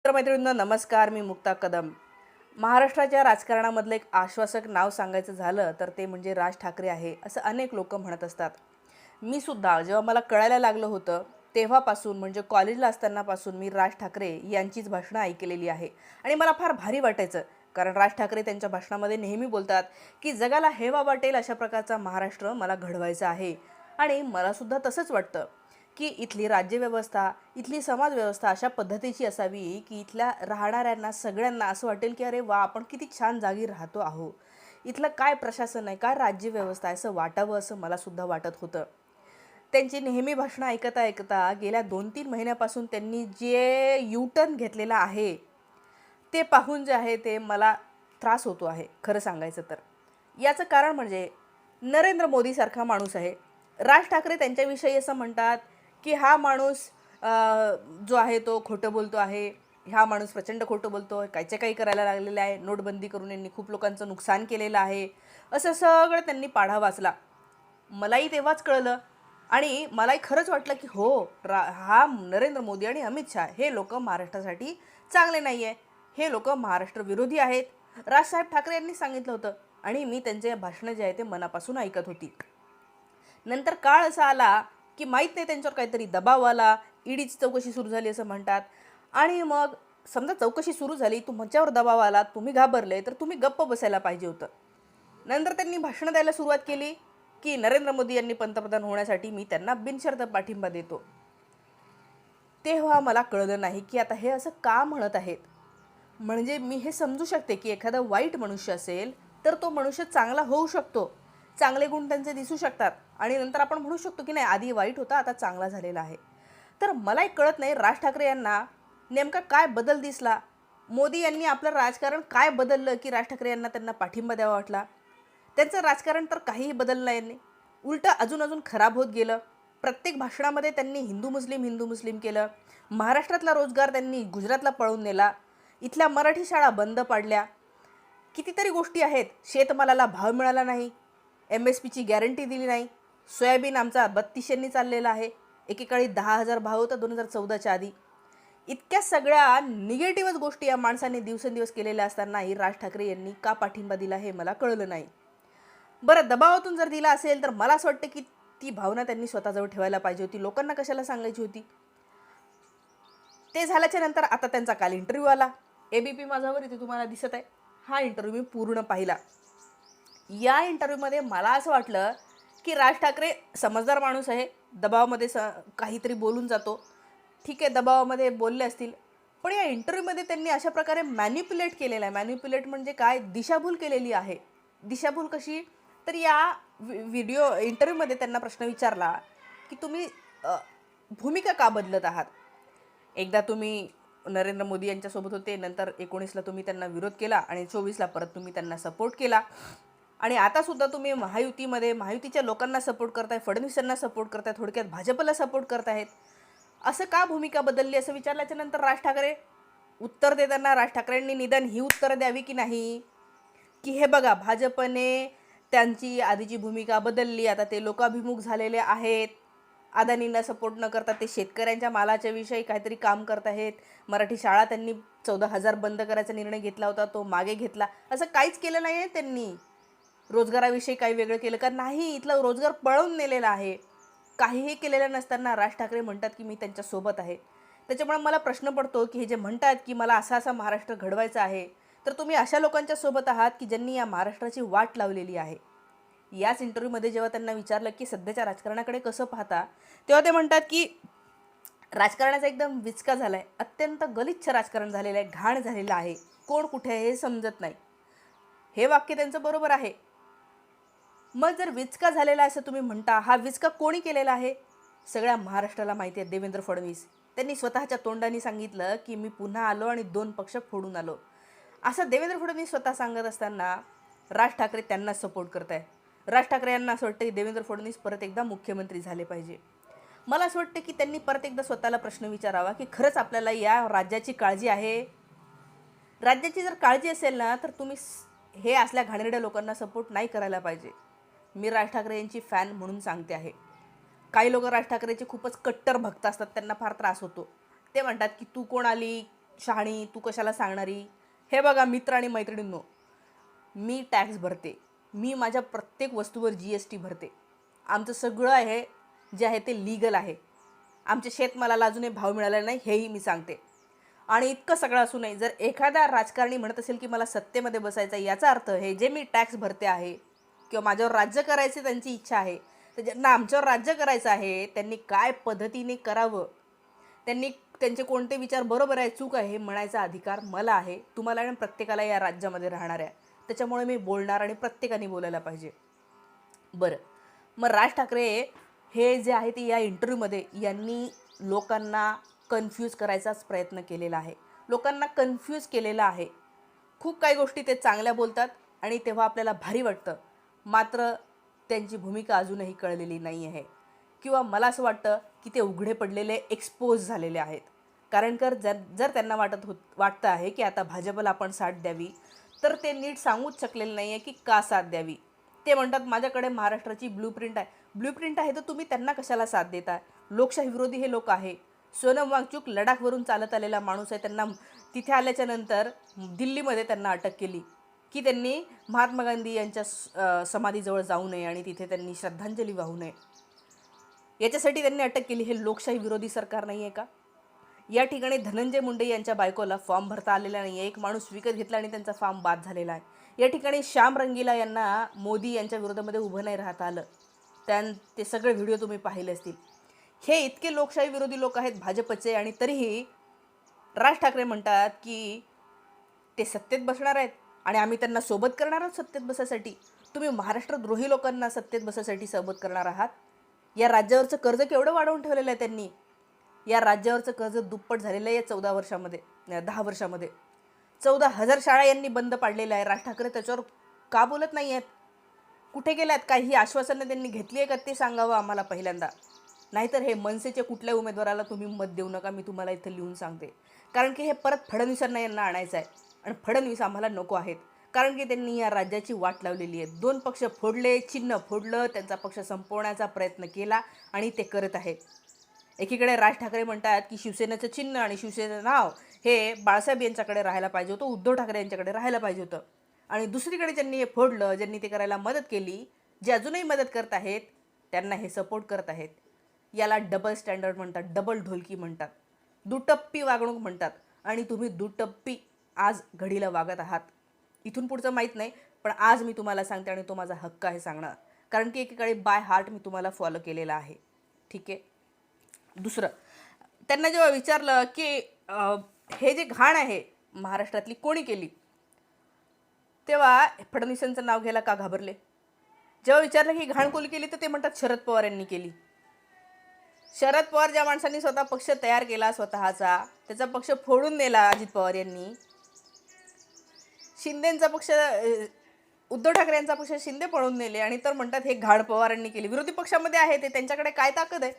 मित्रमैत्रिणींनो नमस्कार. मी मुक्ता कदम. महाराष्ट्राच्या राजकारणामधलं एक आश्वासक नाव सांगायचं झालं तर ते म्हणजे राज ठाकरे आहे असं अनेक लोक म्हणत असतात. मी सुद्धा जेव्हा मला कळायला लागलं होतं तेव्हापासून म्हणजे कॉलेजला असतानापासून मी राज ठाकरे यांचीच भाषणं ऐकलेली आहे आणि मला फार भारी वाटायचं. कारण राज ठाकरे त्यांच्या भाषणामध्ये नेहमी बोलतात की जगाला हेवा वाटेल अशा प्रकारचा महाराष्ट्र मला घडवायचा आहे. आणि मला सुद्धा तसंच वाटतं की इथली राज्यव्यवस्था, इथली समाजव्यवस्था अशा पद्धतीची असावी की इथल्या राहणाऱ्यांना सगळ्यांना असं वाटेल की अरे वा, आपण किती छान जागी राहतो आहो. इथलं काय प्रशासन आहे, काय राज्यव्यवस्था आहे असं वाटावं असं मला सुद्धा वाटत होतं. त्यांची नेहमी भाषणं ऐकता ऐकता गेल्या 2-3 महिन्यापासून त्यांनी जे यू-टर्न घेतलेला आहे ते पाहून जे आहे ते मला त्रास होतो आहे खरं सांगायचं तर. याचं कारण म्हणजे नरेंद्र मोदीसारखा माणूस आहे. राज ठाकरे त्यांच्याविषयी असं म्हणतात की हा माणूस जो आहे तो खोटं बोलतो आहे. हा माणूस प्रचंड खोटं बोलतो, कायचे काही करायला लागलेलं आहे, नोटबंदी करून यांनी खूप लोकांचं नुकसान केलेलं आहे, असं सगळं त्यांनी पाढा वाचला. मलाही तेव्हाच कळलं आणि मलाही खरंच वाटलं की हो, हा नरेंद्र मोदी आणि अमित शहा हे लोक महाराष्ट्रासाठी चांगले नाही आहे, हे लोक महाराष्ट्र विरोधी आहेत. राजसाहेब ठाकरे यांनी सांगितलं होतं आणि मी त्यांचे भाषणं जे आहे ते मनापासून ऐकत होती. नंतर काळ असा आला की माहीत नाही त्यांच्यावर काहीतरी दबाव आला, ईडीची चौकशी सुरू झाली असं म्हणतात. आणि मग समजा चौकशी सुरू झाली, तुमच्यावर दबाव आला, तुम्ही घाबरले तर तुम्ही गप्प बसायला पाहिजे होतं. नंतर त्यांनी भाषणं द्यायला सुरुवात केली की नरेंद्र मोदी यांनी पंतप्रधान होण्यासाठी मी त्यांना बिनशर्त पाठिंबा देतो. तेव्हा मला कळलं नाही की आता हे असं का म्हणत आहेत. म्हणजे मी हे समजू शकते की एखादा वाईट मनुष्य असेल तर तो मनुष्य चांगला होऊ शकतो, चांगले गुण त्यांचे दिसू शकतात आणि नंतर आपण म्हणू शकतो की नाही आधी वाईट होता आता चांगला झालेला आहे. तर मलाही कळत नाही राज ठाकरे यांना नेमका काय बदल दिसला, मोदी यांनी आपलं राजकारण काय बदललं की राज ठाकरे यांना त्यांना पाठिंबा द्यावा वाटला. त्यांचं राजकारण तर काहीही बदललं यांनी, उलटं अजून अजून खराब होत गेलं. प्रत्येक भाषणामध्ये त्यांनी हिंदू मुस्लिम केलं. महाराष्ट्रातला रोजगार त्यांनी गुजरातला पळवून नेला. इथल्या मराठी शाळा बंद पाडल्या. कितीतरी गोष्टी आहेत. शेतमालाला भाव मिळाला नाही, MSPची गॅरंटी दिली नाही. सोयाबीन आमचा 3200 चाललेला आहे, एकेकाळी 10,000 भाव होता 2014च्या आधी. इतक्या सगळ्या निगेटिव्हच गोष्टी या माणसाने दिवसेंदिवस केलेल्या असतानाही राज ठाकरे यांनी का पाठिंबा दिला हे मला कळलं नाही. बरं, दबावातून जर दिला असेल तर मला असं वाटतं की ती भावना त्यांनी स्वतःजवळ ठेवायला पाहिजे होती, लोकांना कशाला सांगायची होती. ते झाल्याच्या नंतर आता त्यांचा काल इंटरव्ह्यू आला. ABP माझावर इथे तुम्हाला दिसत आहे. हा इंटरव्ह्यू मी पूर्ण पाहिला. या इंटरव्ह्यूमध्ये मला असं वाटलं की राज ठाकरे समजदार माणूस आहे, दबावामध्ये काहीतरी बोलून जातो. ठीक आहे, दबावामध्ये बोलले असतील, पण या इंटरव्ह्यूमध्ये त्यांनी अशा प्रकारे मॅन्युप्युलेट केलेलं आहे. मॅन्युप्युलेट म्हणजे काय, दिशाभूल केलेली आहे. दिशाभूल कशी, तर या व्हिडिओ इंटरव्ह्यूमध्ये त्यांना प्रश्न विचारला की तुम्ही भूमिका का बदलत आहात. एकदा तुम्ही नरेंद्र मोदी यांच्यासोबत होते, नंतर 19ला तुम्ही त्यांना विरोध केला आणि 24ला परत तुम्ही त्यांना सपोर्ट केला आणि आतासुद्धा तुम्ही महायुतीच्या लोकांना सपोर्ट करताय, फडणवीसांना सपोर्ट करताय, थोडक्यात भाजपला सपोर्ट करतायत. असं का भूमिका बदलली असं विचारल्याच्या नंतर राज ठाकरे उत्तर देताना राज ठाकरेंनी निदान ही उत्तरं द्यावी की नाही की हे बघा भाजपने त्यांची आधीची भूमिका बदलली, आता ते लोकाभिमुख झालेले आहेत, अदानींना सपोर्ट न करता ते शेतकऱ्यांच्या मालाच्या विषयी काहीतरी काम करत आहेत, मराठी शाळा त्यांनी 14,000 बंद करायचा निर्णय घेतला होता तो मागे घेतला. असं काहीच केलं नाही आहे त्यांनी. रोजगाराविषयी काही वेगळं केलं का नाही, इथला रोजगार पळवून नेलेला आहे. काहीही केलेलं नसताना राज ठाकरे म्हणतात की मी त्यांच्यासोबत आहे. त्याच्यामुळे मला प्रश्न पडतो की हे जे म्हणतात की मला असा महाराष्ट्र घडवायचा आहे, तर तुम्ही अशा लोकांच्या सोबत आहात की ज्यांनी या महाराष्ट्राची वाट लावलेली आहे. याच इंटरव्ह्यूमध्ये जेव्हा त्यांना विचारलं की सध्याच्या राजकारणाकडे कसं पाहता, तेव्हा ते म्हणतात की राजकारणाचा एकदम विचका झाला आहे, अत्यंत गलिच्छ राजकारण झालेलं आहे, घाण झालेलं आहे, कोण कुठे आहे हे समजत नाही. हे वाक्य त्यांचं बरोबर आहे. मग जर विचका झालेला आहे असं तुम्ही म्हणता, हा विचका कोणी केलेला आहे, सगळ्या महाराष्ट्राला माहिती आहे, देवेंद्र फडणवीस. त्यांनी स्वतःच्या तोंडाने सांगितलं की मी पुन्हा आलो आणि 2 पक्ष फोडून आलो, असं देवेंद्र फडणवीस स्वतः सांगत असताना राज ठाकरे त्यांना सपोर्ट करत आहे. राज ठाकरे यांना असं वाटतं की देवेंद्र फडणवीस परत एकदा मुख्यमंत्री झाले पाहिजे. मला असं वाटतं की त्यांनी परत एकदा स्वतःला प्रश्न विचारावा की खरंच आपल्याला या राज्याची काळजी आहे. राज्याची जर काळजी असेल ना तर तुम्ही हे असल्या घाणेरड्या लोकांना सपोर्ट नाही करायला पाहिजे. मी राज ठाकरे यांची फॅन म्हणून सांगते आहे. काही लोक राज ठाकरेचे खूपच कट्टर भक्त असतात, त्यांना फार त्रास होतो. ते म्हणतात की तू कोण आली, शहाणी, तू कशाला सांगणारी. हे बघा मित्र आणि मैत्रिणींनो, मी टॅक्स भरते. मी माझ्या प्रत्येक वस्तूवर GST भरते. आमचं सगळं आहे जे आहे ते लीगल आहे. आमच्या शेतमालाला अजूनही भाव मिळाला नाही हेही मी सांगते. आणि इतकं सगळं असू नये, जर एखादा राजकारणी म्हणत असेल की मला सत्तेमध्ये बसायचं आहे, याचा अर्थ हे जे मी टॅक्स भरते आहे किंवा माझ्यावर राज्य करायची त्यांची इच्छा आहे, तर ज्यांना आमच्यावर राज्य करायचं आहे त्यांनी काय पद्धतीने करावं, त्यांनी त्यांचे कोणते विचार बरोबर आहे चूक आहे हे म्हणायचा अधिकार मला आहे, तुम्हाला आणि प्रत्येकाला या राज्यामध्ये राहणार आहे. त्याच्यामुळे मी बोलणार आणि प्रत्येकाने बोलायला पाहिजे. बरं, मग राज ठाकरे हे जे आहे ते या इंटरव्ह्यूमध्ये यांनी लोकांना कन्फ्यूज करायचाच प्रयत्न केलेला आहे. लोकांना कन्फ्यूज केलेलं आहे. खूप काही गोष्टी ते चांगल्या बोलतात आणि तेव्हा आपल्याला भारी वाटतं. मात्र त्यांची भूमिका अजूनही कळलेली नाही आहे किंवा मला असं वाटतं की ते उघडे पडलेले, एक्सपोज झालेले आहेत. कारण जर त्यांना वाटतं आहे की आता भाजपला आपण साथ द्यावी, तर ते नीट सांगूच शकलेलं नाही आहे की का साथ द्यावी. ते म्हणतात माझ्याकडे महाराष्ट्राची ब्लूप्रिंट आहे. ब्लूप्रिंट आहे तर तुम्ही त्यांना कशाला साथ देता. लोकशाही विरोधी हे लोक आहे. सोनम वांगचूक लडाखवरून चालत आलेला माणूस आहे. त्यांना तिथे आल्याच्या नंतर दिल्लीमध्ये त्यांना अटक केली की त्यांनी महात्मा गांधी यांच्या समाधीजवळ जाऊ नये आणि तिथे त्यांनी श्रद्धांजली वाहू नये. याच्यासाठी त्यांनी अटक केली. हे लोकशाही विरोधी सरकार नाही आहे का. या ठिकाणी धनंजय मुंडे यांच्या बायकोला फॉर्म भरता आलेला नाही आहे. एक माणूस विकत घेतला आणि त्यांचा फॉर्म बाद झालेला आहे. या ठिकाणी श्याम रंगीला यांना मोदी यांच्या विरोधामध्ये उभं नाही राहता आलं. ते सगळे व्हिडिओ तुम्ही पाहिले असतील. हे इतके लोकशाही विरोधी लोक आहेत भाजपचे आणि तरीही राज ठाकरे म्हणतात की ते सत्तेत बसणार आहेत आणि आम्ही त्यांना सोबत करणार आहोत सत्तेत बसायसाठी. तुम्ही महाराष्ट्रद्रोही लोकांना सत्तेत बसायसाठी सोबत करणार आहात. या राज्यावरचं कर्ज केवढं वाढवून ठेवलेलं आहे त्यांनी. या राज्यावरचं कर्ज दुप्पट झालेलं आहे या 10 वर्षामध्ये. 14,000 शाळा यांनी बंद पाडलेल्या आहे. राज ठाकरे त्याच्यावर का बोलत नाही आहेत. कुठे गेल्यात. काही आश्वासनं त्यांनी घेतली आहे का ते सांगावं आम्हाला पहिल्यांदा. नाहीतर हे मनसेच्या कुठल्याही उमेदवाराला तुम्ही मत देऊ नका. मी तुम्हाला इथं लिहून सांगते. कारण की हे परत फडणवीसांना यांना आणायचं आहे आणि फडणवीस आम्हाला नको आहेत. कारण की त्यांनी या राज्याची वाट लावलेली आहे. 2 पक्ष फोडले, चिन्ह फोडलं, त्यांचा पक्ष संपवण्याचा प्रयत्न केला आणि ते करत आहेत. एकीकडे राज ठाकरे म्हणतात की शिवसेनेचं चिन्ह आणि शिवसेनेचं नाव हे बाळासाहेब यांच्याकडे राहायला पाहिजे होतं, उद्धव ठाकरे यांच्याकडे राहायला पाहिजे होतं. आणि दुसरीकडे ज्यांनी हे फोडलं, ज्यांनी ते करायला मदत केली, जे अजूनही मदत करत आहेत, त्यांना हे सपोर्ट करत आहेत. याला डबल स्टँडर्ड म्हणतात, डबल ढोलकी म्हणतात, दुटप्पी वागणूक म्हणतात. आणि तुम्ही दुटप्पी आज घडीला वागत आहात. इथून पुढचं माहीत नाही, पण आज मी तुम्हाला सांगते आणि तो माझा हक्क आहे सांगणं. कारण की एकीकडे बाय हार्ट मी तुम्हाला फॉलो केलेला आहे. ठीक आहे. दुसरं, त्यांना जेव्हा विचारलं की हे जे घाण आहे महाराष्ट्रातली कोणी केली, तेव्हा फडणवीसांचं नाव घ्यायला का घाबरले. जेव्हा विचारलं की घाण कोणी केली, तर ते म्हणतात शरद पवार यांनी केली. शरद पवार ज्या माणसांनी स्वतः पक्ष तयार केला स्वतःचा, त्याचा पक्ष फोडून नेला अजित पवार यांनी. शिंदेंचा पक्ष, उद्धव ठाकरे यांचा पक्ष शिंदे पळून नेले आणि तर म्हणतात हे घाण पवारांनी केली. विरोधी पक्षामध्ये आहे ते, त्यांच्याकडे काय ताकद आहे.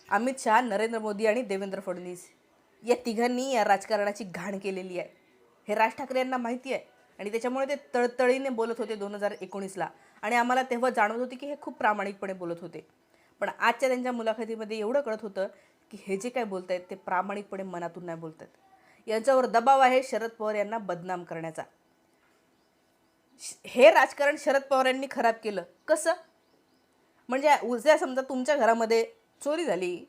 अमित शहा, नरेंद्र मोदी आणि देवेंद्र फडणवीस या तिघांनी या राजकारणाची घाण केलेली आहे. हे राज ठाकरे यांना माहिती आहे आणि त्याच्यामुळे ते तळतळीने बोलत होते 2019ला. आणि आम्हाला तेव्हा जाणवत होती की हे खूप प्रामाणिकपणे बोलत होते. पण आजच्या त्यांच्या मुलाखतीमध्ये एवढं कळत होतं की हे जे काय बोलत आहेत ते प्रामाणिकपणे मनातून नाही बोलत आहेत. यांच्यावर दबाव आहे शरद पवार यांना बदनाम करण्याचा. हे राजकारण शरद पवार यांनी खराब केलं. कसं म्हणजे उद्या समजा तुमच्या घरामध्ये चोरी झाली,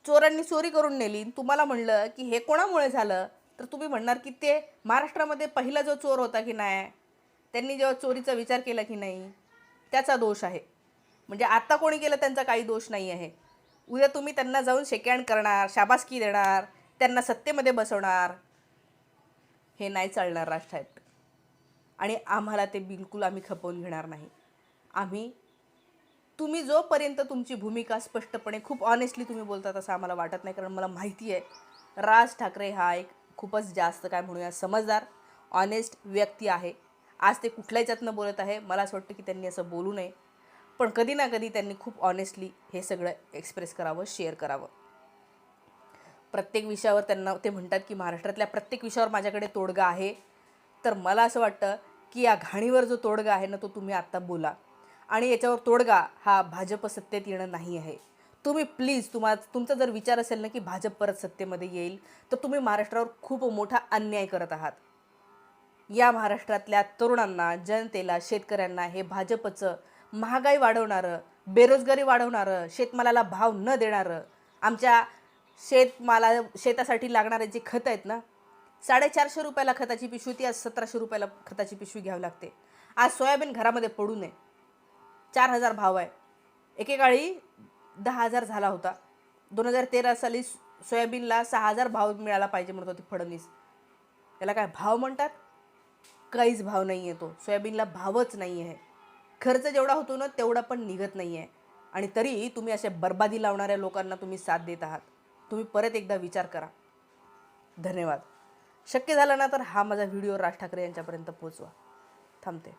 चोरांनी चोरी करून नेली, तुम्हाला म्हणलं की हे कोणामुळे झालं, तर तुम्ही म्हणणार की ते महाराष्ट्रामध्ये पहिला जो चोर होता की नाही, त्यांनी जेव्हा चोरीचा विचार केला की नाही, त्याचा दोष आहे. म्हणजे आता कोणी केलं त्यांचा काही दोष नाही आहे. उद्या तुम्ही त्यांना जाऊन शेकहँड करणार, शाबासकी देणार, त्यांना सत्तेमध्ये बसवणार. हे नाही चालणार राज ठाकरे. आणि आम्हाला ते बिलकुल आम्ही खपवून घेणार नाही. तुम्ही जोपर्यंत तुमची भूमिका स्पष्टपणे खूप ऑनेस्टली तुम्ही बोलतात असं आम्हाला वाटत नाही. कारण मला माहिती आहे राज ठाकरे हा एक खूपच जास्त काय म्हणूया समजदार, ऑनेस्ट व्यक्ती आहे. आज ते कुठल्याही याच्यातनं बोलत आहे. मला असं वाटतं की त्यांनी असं बोलू नये, पण कधी ना कधी त्यांनी खूप ऑनेस्टली हे सगळं एक्सप्रेस करावं, शेअर करावं. प्रत्येक विषयावर त्यांना ते म्हणतात की महाराष्ट्रातल्या प्रत्येक विषयावर माझ्याकडे तोडगा आहे. तर मला असं वाटतं की या घाणीवर जो तोडगा आहे ना, तो तुम्ही आत्ता बोला. आणि याच्यावर तोडगा हा भाजप सत्तेत येणं नाही आहे. तुम्ही प्लीज तुमचा जर विचार असेल ना की भाजप परत सत्तेमध्ये येईल, तर तुम्ही महाराष्ट्रावर खूप मोठा अन्याय करत आहात. या महाराष्ट्रातल्या तरुणांना, जनतेला, शेतकऱ्यांना हे भाजपचं महागाई वाढवणारं, बेरोजगारी वाढवणारं, शेतमालाला भाव न देणारं, आमच्या शेतासाठी लागणारे जे खतं आहेत ना, 450 रुपयाला खताची पिशवी होती, आज 1700 रुपयाला खताची पिशवी घ्यावी लागते. आज सोयाबीन घरामध्ये पडू नये, 4000 भाव आहे. एकेकाळी 10,000 झाला होता. 2013 साली सोयाबीनला 6000 भाव मिळाला पाहिजे म्हणत होती फडणवीस. त्याला काय भाव म्हणतात? काहीच भाव नाही आहे तो. सोयाबीनला भावच नाही आहे. खर्च जेवढा होतो ना तेवढा पण निघत नाही आहे. आणि तरी तुम्ही असे बर्बादी लावणाऱ्या लोकांना तुम्ही साथ देत आहात. तुम्ही परत एकदा विचार करा. धन्यवाद. शक्य झालं ना तर हा माझा व्हिडिओ राज ठाकरे यांच्यापर्यंत पोहोचवा. थांबते.